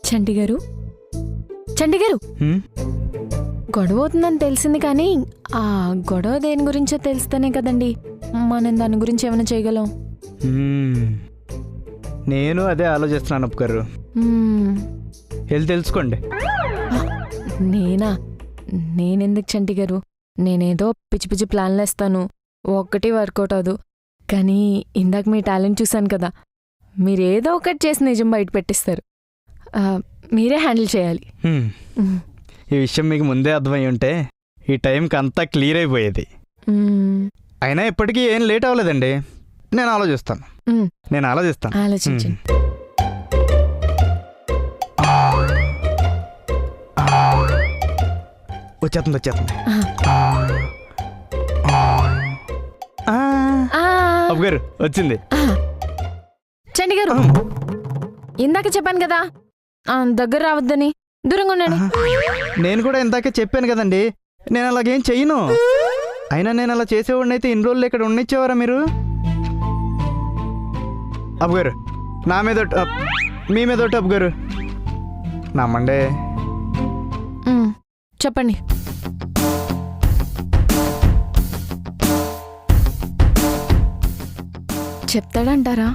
చంటి గారు, చంటి గారు, గొడవ అవుతుందని తెలిసింది కానీ ఆ గొడవ దేని గురించో తెలిస్తేనే కదండి మనం దాని గురించి ఏమైనా చేయగలం. నేను అదే ఆలోచిస్తున్నాను అప్పు గారు. వెళ్ళి తెలుసుకోండి. నేనెందుకు చంటి గారు, నేనేదో పిచ్చి పిచ్చి ప్లాన్లు వేస్తాను, ఒక్కటి వర్కౌట్ అవ్వదు. కానీ ఇందాక మీ టాలెంట్ చూశాను కదా, మీరేదో ఒకటి చేసి నిజం బయట పెట్టిస్తారు. మీరే హ్యాండిల్ చేయాలి. ఈ విషయం మీకు ముందే అర్థమై ఉంటే ఈ టైంకి అంతా క్లియర్ అయిపోయేది. అయినా ఇప్పటికీ ఏం లేట్ అవ్వలేదండి. నేను ఆలోచిస్తాను. ఆలోచించండి. వచ్చేస్తుంది. అప్పు గారు వచ్చింది. చండి గారు, ఇందాక చెప్పాను కదా దగ్గర రావద్దని, దూరంగా ఉండండి. నేను కూడా ఇందాకే చెప్పాను కదండి, నేను అలాగేం చెయ్యను. అయినా నేను అలా చేసేవాడిని అయితే ఇన్ని రోజులు ఇక్కడ ఉండిచ్చేవారా మీరు? అప్పు గారు నా మీద మీ మీద అప్పు గారు నమ్మండి. చెప్పండి. చెప్తాడంటారా?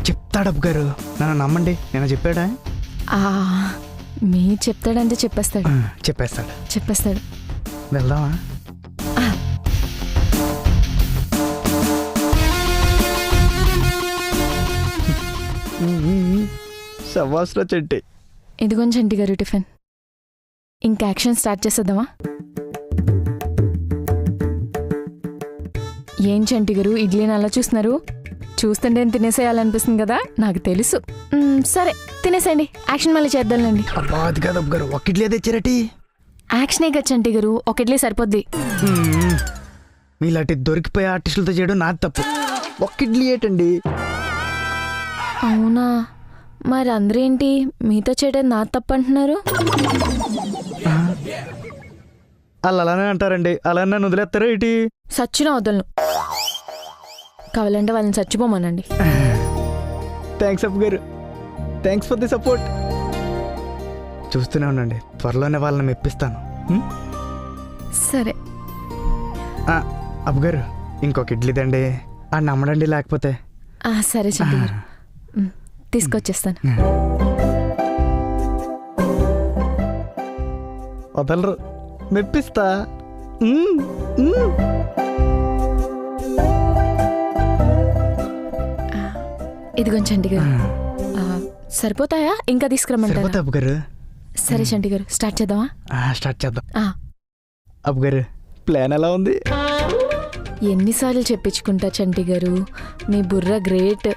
చెప్తాడు అప్పు గారు, నన్ను నమ్మండి. నేను చెప్పాడా? మీ చెప్తాడంటే చెప్పేస్తాడు. వెళ్దామా? సవాస్లో చెట్టి. ఇదిగోండి చంటి గారు టిఫిన్. ఇంకా యాక్షన్ స్టార్ట్ చేసేద్దామా? ఏం చంటి గారు ఇడ్లీని అలా చూస్తున్నారు? చూస్తుంటే తినేసేయాలనిపిస్తుంది కదా, నాకు తెలుసు. సరే తినేసేయండి, యాక్షన్ మళ్ళీ చేద్దాంలేండి. అది కాదు అప్పు గారు, ఒక ఇడ్లీ తెచ్చారటి. యాక్షనే కదా చంటి గారు, ఒక ఇడ్లీ సరిపోద్ది. మీలాంటి దొరికిపోయే ఆర్టిస్టులతో చేయడం నాది తప్పు. ఒక ఇడ్లీ ఏంటండి? అవునా, మరి అందరేంటి మీతో చేయడం నా తప్పు అంటున్నారు? వాళ్ళు అలానే అంటారండి. అలా నన్ను వదిలేస్తారా ఏంటి? సచ్చినా వదలను, కావాలంటే వాళ్ళని చచ్చిపోమనండి. థ్యాంక్స్ అప్పు గారు, థ్యాంక్స్ ఫర్ ది సపోర్ట్. చూస్తూనే ఉండండి, త్వరలోనే వాళ్ళని మెప్పిస్తాను. సరే. అప్పు గారు ఇంకొక ఇడ్లీ దండి, ఆ నమ్మడండి. లేకపోతే సరే చంటి గారు, తీసుకొచ్చేస్తాను. వదలరు, మెప్పిస్తా. ఇదిగోండి చంటి గారు, సరిపోతాయా? ఇంకా తీసుకురమ్మంటారా? అప్పు గారు సరే చంటి గారు, స్టార్ట్ చేద్దామా? స్టార్ట్ చేద్దాం. అప్పు గారు ప్లాన్ ఎలా ఉంది? ఎన్నిసార్లు చెప్పించుకుంటా చంటి గారు, మీ బుర్ర గ్రేట్,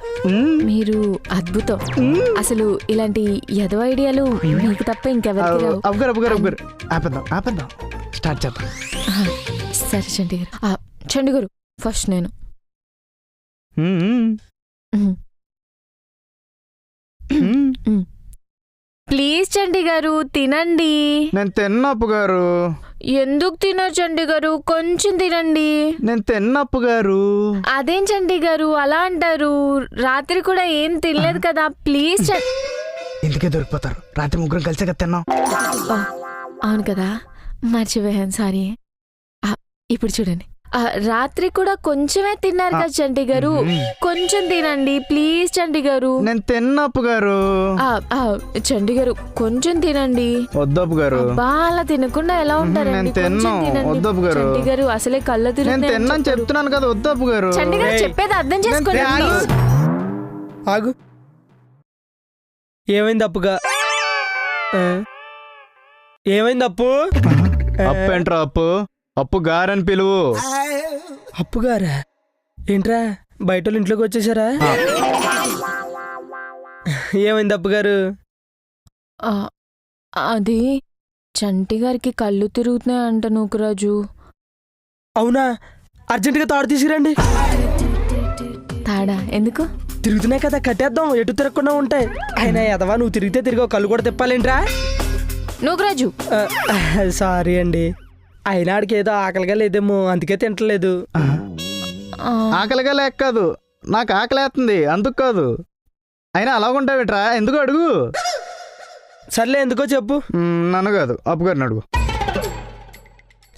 మీరు అద్భుతం. అసలు ఇలాంటి ఎదో ఐడియాలు మీకు తప్ప ఇంకెవరికి రావు. ఆపేద్దాం, స్టార్ట్ చేద్దాం. సరే చంటి గారు. చంటి గారు ఫస్ట్ నేను. ప్లీజ్ చంటి గారు తినండి. నేను తిన్నా అప్పు గారు. ఎందుకు తినరు చంటి గారు, కొంచెం తినండి. నేను తిన్నా అప్పు గారు. అదేం చంటి గారు అలా అంటారు? రాత్రి కూడా ఏం తినలేదు కదా, ప్లీజ్. ఇందుకే దొరికిపోతారు, రాత్రి ముగ్గురం కలిసే కదా తిన్నాం. అవును కదా, మర్చిపోయాను, సారీ. ఇప్పుడు చూడండి, రాత్రి కూడా కొంచెమే తిన్నారు కదా చంటి గారు, కొంచెం తినండి ప్లీజ్ చంటి గారు. నేను తిన్నా అప్పు గారు. చంటి గారు కొంచెం తినండి. వద్దప్పు గారు. బాగా తినకుండా ఎలా ఉంటారండి? వద్దప్పు గారు. చంటి గారు అసలే కళ్ళ తిన్నాను చెప్తున్నాను కదా, వద్దప్పు గారు. చంటి గారు చెప్పేది అర్థం చేసుకోండి. ఆగు, ఏమైంది అప్పుగా? ఏమైంది అప్పు? అప్పేంట్రా అప్పు? అప్పు గారని పిలువు. అప్పుగారా? ఏంట్రా బయట వాళ్ళు ఇంట్లోకి వచ్చేసారా? ఏమైంది అప్పుగారు? అది చంటి గారికి కళ్ళు తిరుగుతున్నాయి అంట నూకరాజు. అవునా? అర్జెంటుగా తాడు తీసుకురండి. తాడా ఎందుకు? తిరుగుతున్నాయి కదా, కట్టేద్దాం, ఎటు తిరగకుండా ఉంటాయి. అయినా ఎదవా, నువ్వు తిరిగితే తిరిగావు, కళ్ళు కూడా తిప్పాలేంట్రా? నూకరాజు సారీ అండి, అయినా ఆడికి ఏదో ఆకలిగా లేదేమో, అందుకే తింటలేదు. ఆకలిగా లేక కాదు, నాకు ఆకలేస్తుంది అందుకు కాదు. అయినా అలా ఉంటావేట్రా, ఎందుకు అడుగు. సర్లే ఎందుకో చెప్పు. నన్ను కాదు, అప్పుగారిని అడుగు.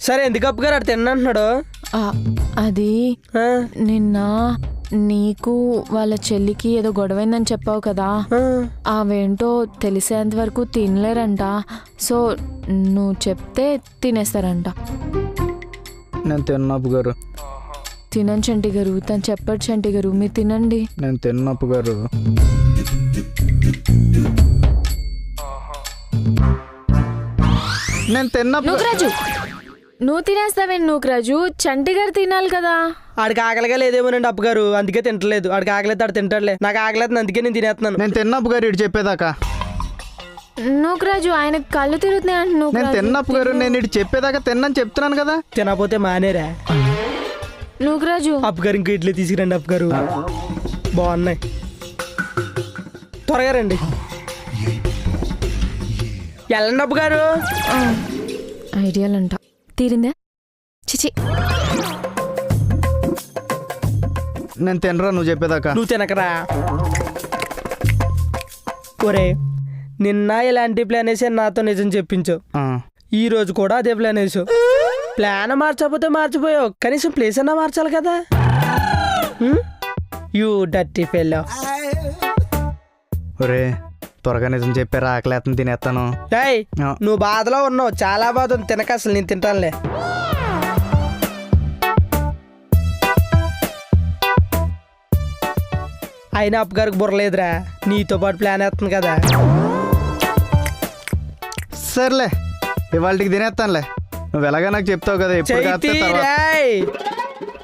సరే ఎందుకు అప్పుగారు అటు తిన్నంటున్నాడు? అది నిన్న నీకు వాళ్ళ చెల్లికి ఏదో గొడవైందని చెప్పావు కదా, అవేంటో తెలిసేంత వరకు తినలేరంట. సో నువ్వు చెప్తే తినేస్తారంట. నేను తిన్న అప్పుగారు. తినండి చంటి గారు, తను చెప్పాడు చంటి గారు, మీరు తినండి. నేను తిన్న అప్పుగారు. నేను తిన్న నూకరాజు, నువ్వు తినేస్తావేంటి నూకరాజు? చంటి గారు తినాలి కదా. ఆడికి ఆకలిగా లేదేమోనండి అప్పుగారు, అందుకే తింటలేదు. ఆడికి ఆకలితే ఆడు తింటాడులే, నాకు ఆకలితుంది అందుకే నేను తినేస్తున్నాను. నేను తిన్న అప్పుగారు ఇటు చెప్పేదాకా. నూకరాజు ఆయనకు కళ్ళు తిరుగుతున్నాయి అంటే నేను తిన్న అప్పుగారు, నేను ఇటు చెప్పేదాకా తిన్నాను చెప్తున్నాను కదా. తినకపోతే మానేరా. నూకరాజు అప్పుగారు ఇంకో ఇడ్లీ తీసుకురండి అప్పుగారు, బాగున్నాయి. త్వరగా రండి. వెళ్ళండి అప్పుగారు. ఐడియాలంట తీరిందా? చిచి, నేను తినరా నువ్వు చెప్పేదాకా. నువ్వు తినకరా. ఒరే నిన్న ఇలాంటి ప్లాన్ వేసి నాతో నిజం చెప్పించు. ఈ రోజు కూడా అదే ప్లాన్ వేసావు. ప్లాన్ మార్చకపోతే మార్చిపోయావు, కనీసం ప్లేస్ అన్నా మార్చాలి కదా. You dirty fellow. ఒరే త్వరగా నిజం చెప్పారా, ఆకలేస్తుంది తినేస్తాను. ఏయ్ నువ్వు బాధలో ఉన్నావు, చాలా బాధ ఉంది, తినక అసలు నేను తింటానులే. అయినా అప్పగారికి బుర్రలేదురా, నీతో పాటు ప్లాన్ వేస్తుంది కదా. సర్లే ఇవాళకి తినేస్తానులే, నువ్వు ఎలాగా నాకు చెప్తావు కదా. ఎప్పుడు కాస్తే తర్వాత.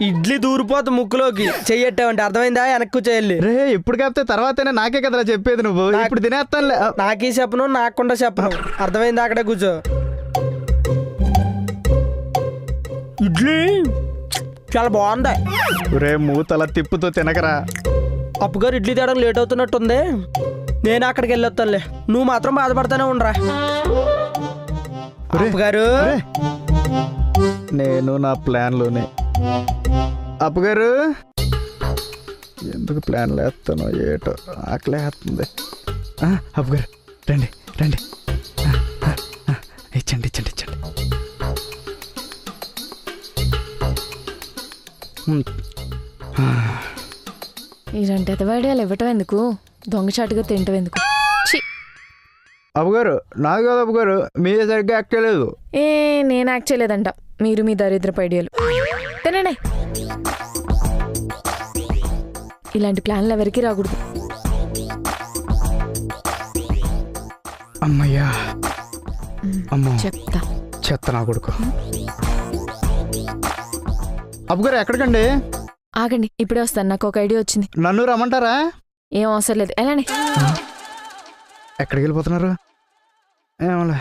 ఇడ్లీ దూరిపోతా ముక్కులోకి, చెయ్యట్టావంటే అర్థమైందా? వెనక్కు చేయాలి రే ఎప్పుడు కాస్తే తర్వాతనే నాకే కదరా చెప్పేది. నువ్వు ఇప్పుడు తినేస్తానులే. నాకే చెప్పను, నాకుండా చెప్పను, అర్థమైందా? అక్కడే కూర్చో. ఇడ్లీ చాలా బాగుందా? రే మూతల తిప్పుతో తినకరా. అప్పుగారు ఇడ్లీ తేవడం లేట్ అవుతున్నట్టుంది, నేను అక్కడికి వెళ్ళొస్తానులే, నువ్వు మాత్రం బాధపడతానే ఉండరా. అప్పుగారు నేను నా ప్లాన్లోనే. అప్పుగారు ఎందుకు ప్లాన్ లేస్తానో ఏటో, ఆకలేస్తుంది. అప్పుగారు రండి రండి, ఇచ్చండి ఇచ్చండి ఇచ్చండి. ఇలాంటి ఎదవాడియాలు ఇవ్వటం ఎందుకు, దొంగచాటుగా తింటం ఎందుకు? అప్పుగారు నాకు కాదు అప్పుగారు, మీరే సరిగ్గా ఎక్కలేదు. నేను యాక్ట్ చేయలేదంట, మీరు మీ దరిద్రపు ఐడియాలు. తినండి. ఇలాంటి ప్లాన్లు ఎవరికి రాకూడదు. అమ్మయ్యా, అమ్మో చెప్తా. చెత్త నా కొడుకు. అప్పుగారు ఎక్కడికండి? ఆగండి, ఇప్పుడే వస్తాను, నాకు ఒక ఐడియా వచ్చింది. నన్ను రమ్మంటారా? ఏం అవసరం లేదు, ఎలానే. ఎక్కడికి వెళ్ళిపోతున్నారు? ఏమలే,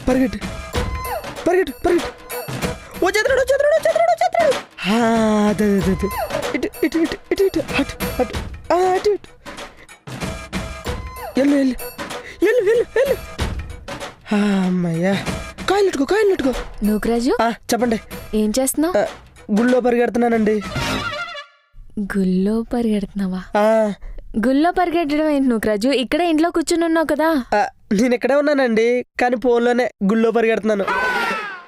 పరిగెట్టు పరిగెట్టు పరిగెట్టు. వచ్చేస్తున్నాడు వచ్చేస్తున్నాడు వచ్చేస్తున్నాడు వచ్చేస్తున్నాడు. అదే అదే అదే, ఇటు ఇటు ఇటు ఇటు ఇటు అటు అటు అటు ఇటు. వెళ్ళు వెళ్ళు వెళ్ళు వెళ్ళు వెళ్ళు. అమ్మయ్యా, కాయలు పెట్టుకో కాయలు పెట్టుకో. నూకరాజు చెప్పండి. ఏం చేస్తున్నావు? గుళ్ళో పరిగెడుతున్నానండి. గుళ్ళో పరిగెడుతున్నావా? గుళ్ళో పరిగెట్టడం ఏంటి నూకరాజు? ఇక్కడే ఇంట్లో కూర్చుని ఉన్నావు కదా. నేను ఇక్కడే ఉన్నానండి, కానీ ఫోన్లోనే గుళ్ళో పరిగెడుతున్నాను.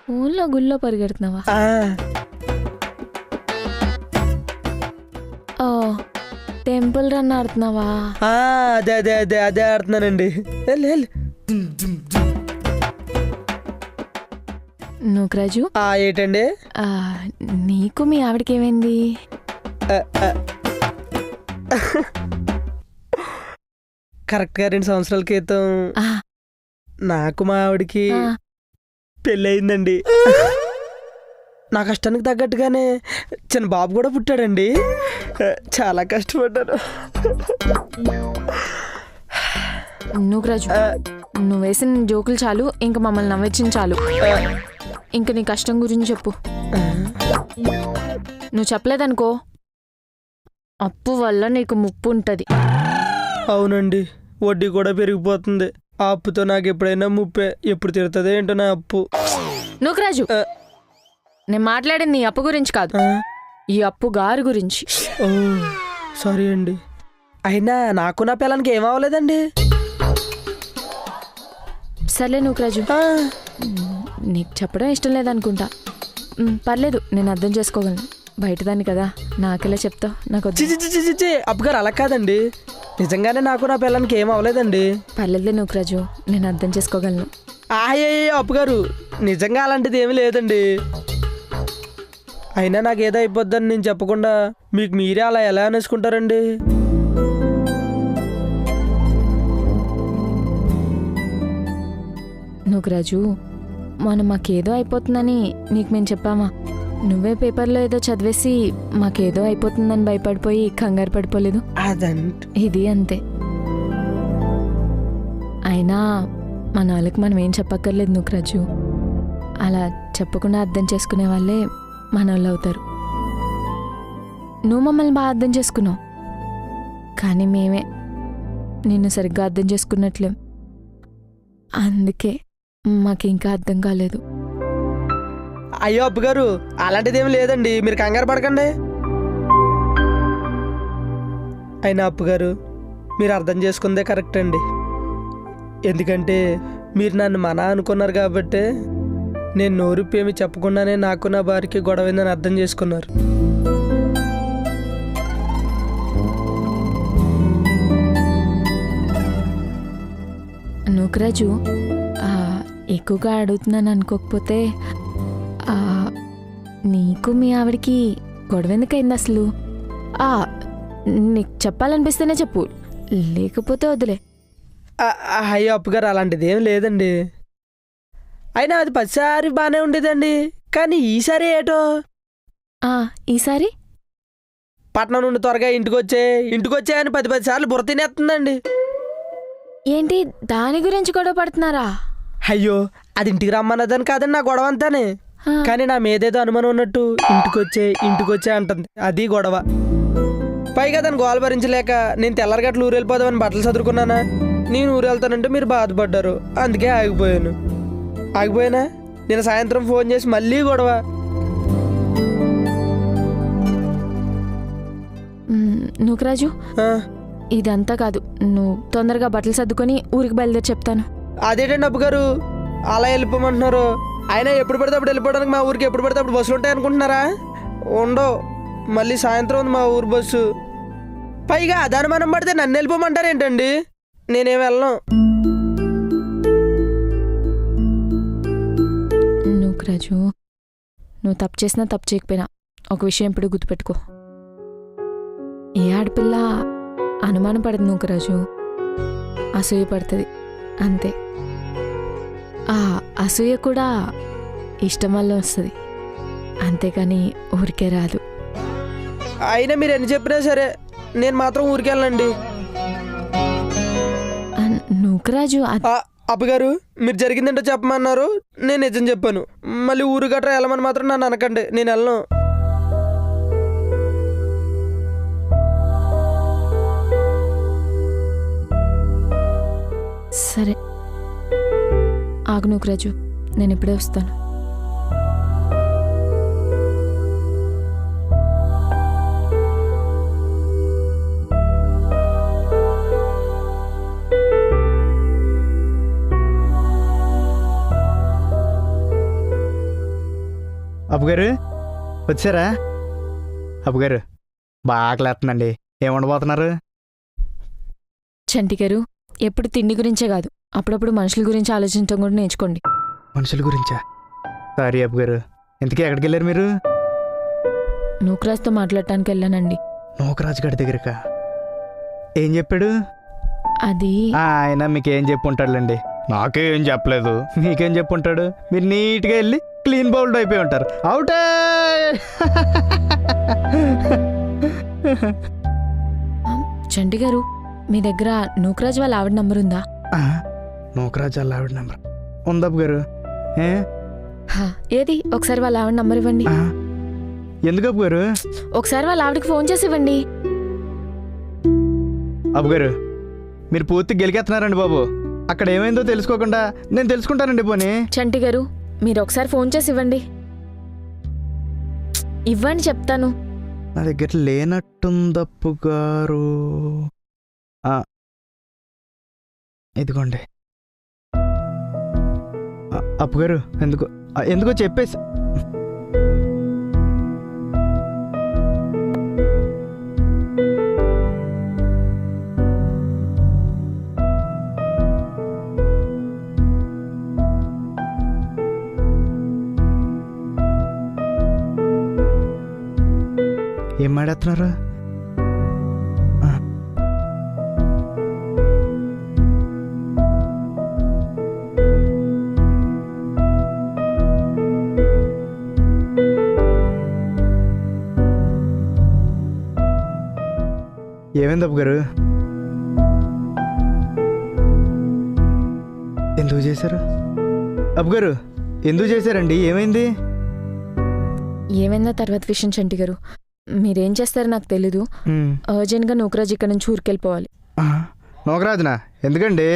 ఫోన్లో గుళ్ళో పరిగెడుతున్నావా? ఓ, టెంపుల్ రన్ ఆడుతున్నావా? అదే అదే అదే అదే ఆడుతున్నానండి. వెళ్ళు వెళ్ళు. నూకరాజు ఏంటండి? నీకు మీ ఆవిడకి ఏమైంది? కరెక్ట్గా 2 సంవత్సరాల క్రితం నాకు మా ఆవిడకి పెళ్ళయిందండి. నా కష్టానికి తగ్గట్టుగానే చిన్న బాబు కూడా పుట్టాడండి. చాలా కష్టపడ్డాను. నూకరాజు, నువ్వు వేసిన జోకులు చాలు, ఇంకా మమ్మల్ని నవ్వించిన చాలు. ఇంక నీ కష్టం గురించి చెప్పు. నువ్వు చెప్పలేదనుకో, అప్పు వల్ల నీకు ముప్పు ఉంటుంది. అవునండి, వడ్డీ కూడా పెరిగిపోతుంది. ఆ అప్పుతో నాకు ఎప్పుడైనా ముప్పే. ఎప్పుడు తిరుగుతుంది ఏంటో నా అప్పు. నూకరాజు, నేను మాట్లాడింది నీ అప్పు గురించి కాదు, ఆ, ఈ అప్పు గారి గురించి. ఓ సారీ అండి. అయినా నాకు నా పిల్లలకి ఏం అవ్వలేదండి. సర్లే నూకరాజు, ఆ, నీకు చెప్పడం ఇష్టం లేదనుకుంటా. పర్లేదు, నేను అర్థం చేసుకోగలను. బయటదాన్ని కదా, నాకెలా చెప్తావు? నాకు వద్దు. చి అప్పుగారు అలా కాదండి. నిజంగానే నాకు నా పిల్లలకి ఏం అవ్వలేదండి. పర్లేదులే నూకరాజు, నేను అర్థం చేసుకోగలను. అయ్యే అప్పుగారు, నిజంగా అలాంటిది ఏమీ లేదండి. అయినా నాకు ఏదో అయిపోద్దని నేను చెప్పకుండా మీకు మీరే అలా ఎలా అనేసుకుంటారండి? నూకరాజు, మనం మాకేదో అయిపోతుందని నీకు మేము చెప్పామా? నువ్వే పేపర్లో ఏదో చదివేసి మాకేదో అయిపోతుందని భయపడిపోయి కంగారు పడిపోలేదు. అదంటే ఇది అంతే. అయినా మన వాళ్ళకి మనం ఏం చెప్పక్కర్లేదు నూకరాజు. అలా చెప్పకుండా అర్థం చేసుకునే వాళ్ళే మన వాళ్ళు అవుతారు. నువ్వు మమ్మల్ని బాగా అర్థం చేసుకున్నావు, కానీ మేమే నిన్ను సరిగ్గా అర్థం చేసుకున్నట్లేం. అందుకే మాకింకా అర్థం కాలేదు. అయ్యో అప్పుగారు, అలాంటిది ఏమి లేదండి, మీరు కంగారు పడకండి. అయినా అప్పుగారు, మీరు అర్థం చేసుకుందే కరెక్ట్ అండి. ఎందుకంటే మీరు నన్ను మన అనుకున్నారు కాబట్టి నేను నోరుప్పేమి చెప్పకుండానే నాకు నా భార్యకి గొడవైందని అర్థం చేసుకున్నారు. నూకరాజు, ఎక్కువగా అడుగుతున్నాను అనుకోకపోతే, నీకు మీ ఆవిడికి గొడవ ఎందుకైంది అసలు? నీకు చెప్పాలనిపిస్తేనే చెప్పు, లేకపోతే వదిలే. అయ్యో అప్పుగారు, అలాంటిది ఏం లేదండి. అయినా అది 10 సారి బాగానే ఉండేదండి, కానీ ఈసారి ఏటో ఈసారి పట్నం నుండి త్వరగా ఇంటికి వచ్చే అని 10 సార్లు బుర్ర తినేస్తుందండి. ఏంటి దాని గురించి గొడవ పడుతున్నారా? అయ్యో, అది ఇంటికి రమ్మన్నదని కాదండి నా గొడవ అంతానే. కానీ నా మీదేదో అనుమానం ఉన్నట్టు ఇంటికొచ్చే అంటుంది. అది గొడవ. పైగా దాన్ని గోల భరించలేక నేను తెల్లరగట్లు ఊరు వెళ్ళిపోదామని బట్టలు చదువుకున్నానా. నేను ఊరు వెళ్తానంటే మీరు బాధపడ్డారు, అందుకే ఆగిపోయినా నేను సాయంత్రం ఫోన్ చేసి మళ్ళీ గొడవ. నూకరాజు, ఇదంతా కాదు, నువ్వు తొందరగా బట్టలు సర్దుకొని ఊరికి బయలుదేరి చెప్తాను. అదేంటండి అప్పుగారు, అలా వెళ్ళిపోమంటున్నారు? అయినా ఎప్పుడు పడితే అప్పుడు వెళ్ళిపోవడానికి మా ఊరికి ఎప్పుడు పడితే అప్పుడు బస్సులు ఉంటాయి అనుకుంటున్నారా? ఉండవు. మళ్ళీ సాయంత్రం ఉంది మా ఊరు బస్సు. పైగా అదాని మనం పడితే నన్ను వెళ్ళిపోమంటారు ఏంటండి? నేనేం వెళ్ళను. నూకరాజు, నువ్వు తప్పు చేసినా తప్పు చేయకపోయినా ఒక విషయం ఎప్పుడు గుర్తుపెట్టుకో. ఏ ఆడపిల్ల అనుమానం పడదు నూకరాజు, అసూయ పడుతుంది అంతే. ఆ అసూయ కూడా ఇష్టం వల్ల వస్తుంది, అంతేకాని ఊరికే రాదు. అయినా మీరు ఎన్ని చెప్పినా సరే నేను మాత్రం ఊరికి వెళ్ళండి. నూకరాజు, అప్పగారు, మీరు జరిగిందేంటో చెప్పమన్నారు, నేను నిజం చెప్పాను. మళ్ళీ ఊరు గట్రా వెళ్ళమని మాత్రం నన్ను అనకండి, నేను వెళ్ళను. సరే ఆగు నూకరాజు, నేను ఇప్పుడే వస్తాను. అప్పుగారు వచ్చారా? అప్పుగారు బాగా లేస్తుందండి, ఏం వండబోతున్నారు? చంటి గారు, ఎప్పుడు తిండి గురించే కాదు, అప్పుడప్పుడు మనుషుల గురించి ఆలోచించడం కూడా నేర్చుకోండి. మనుషుల గురించా? సారీ అప్పుగారు, ఇంతకీ ఎక్కడికి వెళ్ళారు మీరు? నూకరాజుతో మాట్లాడటానికి వెళ్ళానండి. నూకరాజు గారి దగ్గరకా? ఏం చెప్పాడు? అది ఆయన మీకేం చెప్పుంటాడులేండి, నాకేం చెప్పలేదు. మీకేం చెప్పుంటాడు? మీరు నీట్గా వెళ్ళి క్లీన్ బౌల్డ్ అయిపోయి ఉంటారు. అవుటే చంటి గారు, మీ దగ్గర నూకరాజు వాళ్ళ ఆవిడ నంబర్ ఉందా? నూకరాజు వాళ్ళ ఆవిడ నెంబర్ ఉందబ్బు గారు. ఏది ఒకసారి వాళ్ళ ఆవిడ నంబర్ ఇవ్వండి. ఎందుకు అబ్బు గారు? ఒకసారి వాళ్ళ ఆవిడకి ఫోన్ చేసి ఇవ్వండి. అబ్బు గారు, మీరు పూర్తి గెలికెత్తున్నారండి బాబు. అక్కడ ఏమైందో తెలుసుకోకుండా నేను తెలుసుకుంటానండి. పోనీ చంటి గారు, మీరు ఒకసారి ఫోన్ చేసి ఇవ్వండి. ఇవ్వండి చెప్తాను. నా దగ్గర లేనట్టుందప్పు గారు. ఆ, ఇదిగోండి. అప్పు గారు ఎందుకో చెప్పేసి. ఏం మాడేస్తున్నారు? ఏమైంది అప్పు గారు? ఎందుకు చేశారు అప్పు గారు? ఎందుకు చేశారండి? ఏమైంది? ఏమైందో తర్వాత విషయం చంటి గారు. మీరేం చేస్తారో నాకు తెలీదు. అర్జెంట్గా నూకరాజ్ ఇక్కడ నుంచి ఊరికెళ్ళిపోవాలి. నోకరాజునా? ఎందుకండి?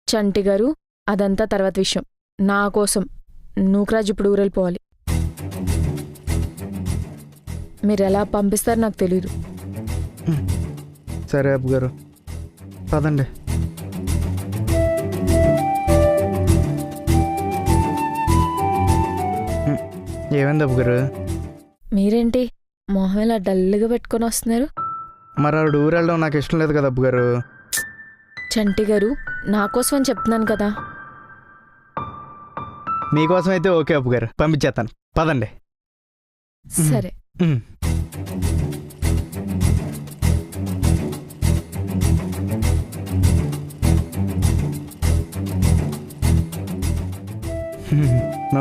చంటి గారు, అదంతా తర్వాత విషయం. నా కోసం నూకరాజ్ ఇప్పుడు ఊరెళ్ళిపోవాలి. మీరు ఎలా పంపిస్తారో నాకు తెలీదు. సరే అప్పు గారు, పదండి. ఏమైంది అప్పు గారు? మీరేంటి మొహం ఇలా డల్గా పెట్టుకొని వస్తున్నారు? మరి ఆవిడ ఊరు వెళ్ళడం నాకు ఇష్టం లేదు కదా అప్పు గారు. చంటి గారు, నా కోసం అని చెప్తున్నాను కదా. మీకోసం అయితే ఓకే అప్పు గారు, పంపించేస్తాను. పదండి. సరే.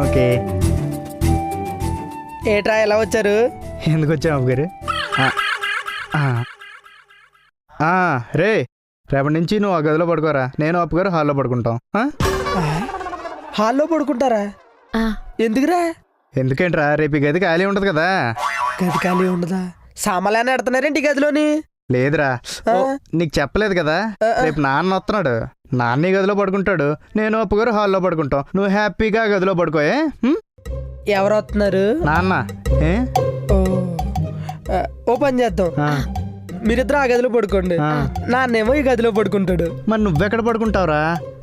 ఓకే. ఏట్రా ఎలా వచ్చారు? ఎందుకు వచ్చావు అప్పు గారు? రే, రేపటి నుంచి నువ్వు ఆ గదిలో పడుకోరా, నేను అప్పు గారు హాల్లో పడుకుంటాం. హాల్లో పడుకుంటారా? ఎందుకురా? ఎందుకేంట్రా, రేపు ఈ గది ఖాళీ ఉండదు కదా. గది ఖాళీ ఉండదా? సామాన్లు ఎడుతున్నారేంటి గదిలోని? లేదురా, నీకు చెప్పలేదు కదా, రేపు నాన్న వస్తున్నాడు. నాన్న ఈ గదిలో పడుకుంటాడు, నేను అప్పు గారు హాల్లో పడుకుంటాం. నువ్వు హ్యాపీగా గదిలో పడుకోయే. ఎవరు వస్తున్నారు? నాన్న. ఓ పని చేద్దాం, మీరిద్దరు ఆ గదిలో పడుకోండి, నాన్నేమో ఈ గదిలో పడుకుంటాడు. మరి నువ్వెక్కడ పడుకుంటావురా?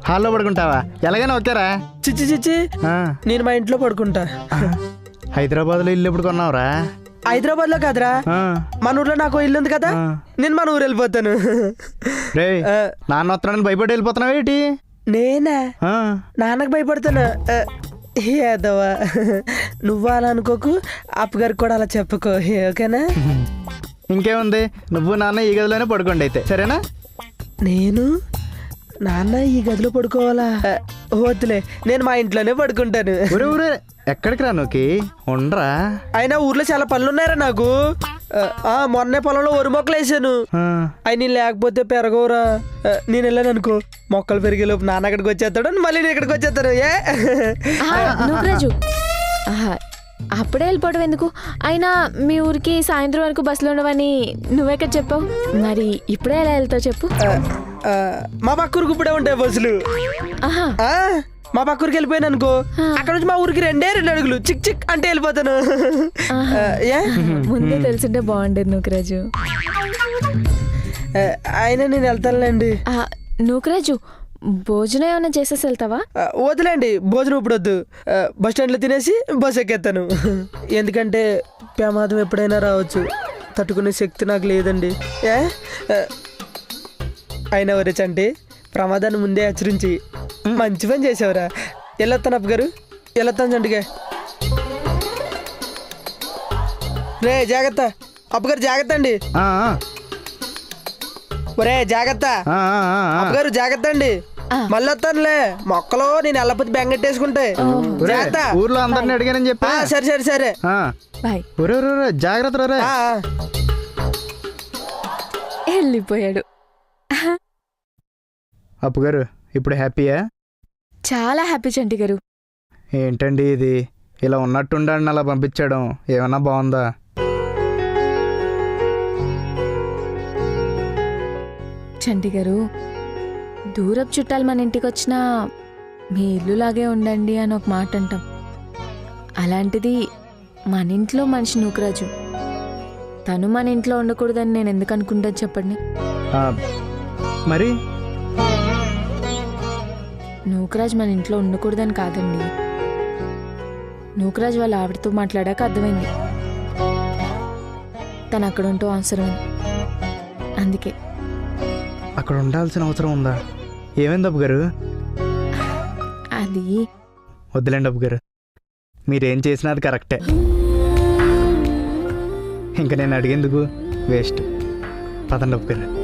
హాల్లో పడుకుంటావా? ఎలాగైనా ఓకేరా? చిచ్చి నేను మా ఇంట్లో పడుకుంటా. హైదరాబాద్లో ఇల్లు ఎప్పుడు కొన్నావురా? హైదరాబాద్ లో కాదురా, మన ఊర్లో నాకు ఇల్లు ఉంది కదా, నేను మన ఊరు వెళ్ళిపోతాను. రే, నాన్న వస్తున్నాడని భయపడి వెళ్ళిపోతున్నావు ఏంటి? నేనా? నాన్నకు భయపడతాను? ఏదవా, నువ్వు అలా అనుకోకు, అప్పగారికి కూడా అలా చెప్పుకో, ఓకేనా? ఇంకేముంది, నువ్వు నాన్న ఈ గదిలోనే పడుకోండి అయితే, సరేనా? నేను నాన్న ఈ గదిలో పడుకోవాలా? వద్దులే, నేను మా ఇంట్లోనే పడుకుంటాను. ఊరే ఎక్కడికి రా నువ్వుకి? ఉండరా? అయినా ఊర్లో చాలా పనులు ఉన్నాయరా నాకు. మొన్నే పొలంలో వరి మొక్కలు వేసాను, అవి నేను లేకపోతే పెరగవురా. నేను వెళ్ళాను అనుకో, మొక్కలు పెరిగేలోపు నాన్న అక్కడికి వచ్చేస్తాడు, మళ్ళీ నేను ఇక్కడికి వచ్చేస్తాను. నూకరాజు, అప్పుడే వెళ్ళిపోవడం ఎందుకు? అయినా మీ ఊరికి సాయంత్రం వరకు బస్సులో ఉండవని నువ్వెక్కడ చెప్పావు? మరి ఇప్పుడే ఎలా వెళ్తావు చెప్పు? మా పక్కూరికి ఇప్పుడే ఉంటాయి బస్సులు. మా పక్కూరికి వెళ్ళిపోయాను అనుకో, అక్కడ నుంచి మా ఊరికి 2 అడుగులు, చిక్ చిక్ అంటే వెళ్ళిపోతాను. ముందే తెలిసింటే బాగుండేది నూకరాజు. అయినా నేను వెళ్తానులేండి. నూకరాజు, భోజనం ఏమైనా చేసేసి వెళ్తావా? వదిలేండి, భోజనం ఇప్పుడు వద్దు. బస్ స్టాండ్లో తినేసి బస్ ఎక్కేస్తాను. ఎందుకంటే ప్రమాదం ఎప్పుడైనా రావచ్చు, తట్టుకునే శక్తి నాకు లేదండి. అయినా వరే చంటి, ప్రమాదాన్ని ముందే హెచ్చరించి మంచి పని చేసావురా. వెళ్ళొస్తాను అప్పు గారు, వెళ్ళొస్తాను చంటిగా. రే జాగ్రత్త, అప్పు గారు జాగ్రత్త అండి. ఒరే జాగ్రత్త, అప్పు గారు జాగ్రత్త అండి. మళ్ళీ వస్తానులే, మొక్కలో నేను వెళ్ళకపోతే బెంగెట్టేసుకుంటే. జాగ్రత్త. ఊర్లో అందరిని అడిగానని చెప్పా. సరే సరే సరే, బాయ్. జాగ్రత్త రే. వెళ్ళిపోయాడు. అప్పు గారు, ఇప్పుడు హ్యాపీయా? చాలా హ్యాపీ చంటి గారు. ఏంటండి ఇది, ఇలా ఉన్నట్టుండండి అలా పంపించడం ఏమన్నా బాగుందా? చంటి గారు, దూరపు చుట్టాలు మన ఇంటికి వచ్చినా మీ ఇల్లులాగే ఉండండి అని ఒక మాట అంటాం. అలాంటిది మన ఇంట్లో మనిషి నూకరాజు. తను మన ఇంట్లో ఉండకూడదని నేను ఎందుకు అనుకుంటాను చెప్పండి. ఆ, మరి నూకరాజు మన ఇంట్లో ఉండకూడదని కాదండి. నూకరాజు వాళ్ళ ఆవిడతో మాట్లాడాక అర్థమైంది తను అక్కడ ఉంటూ అవసరమని. అందుకే అక్కడ ఉండాల్సిన అవసరం ఉందా? ఏమైంది అబ్బు గారు? అది వద్దులేండి అబ్బు గారు, మీరేం చేసినా అది కరెక్టే. ఇంకా నేను అడిగేందుకు వేస్ట్. పదండి అబ్బు గారు.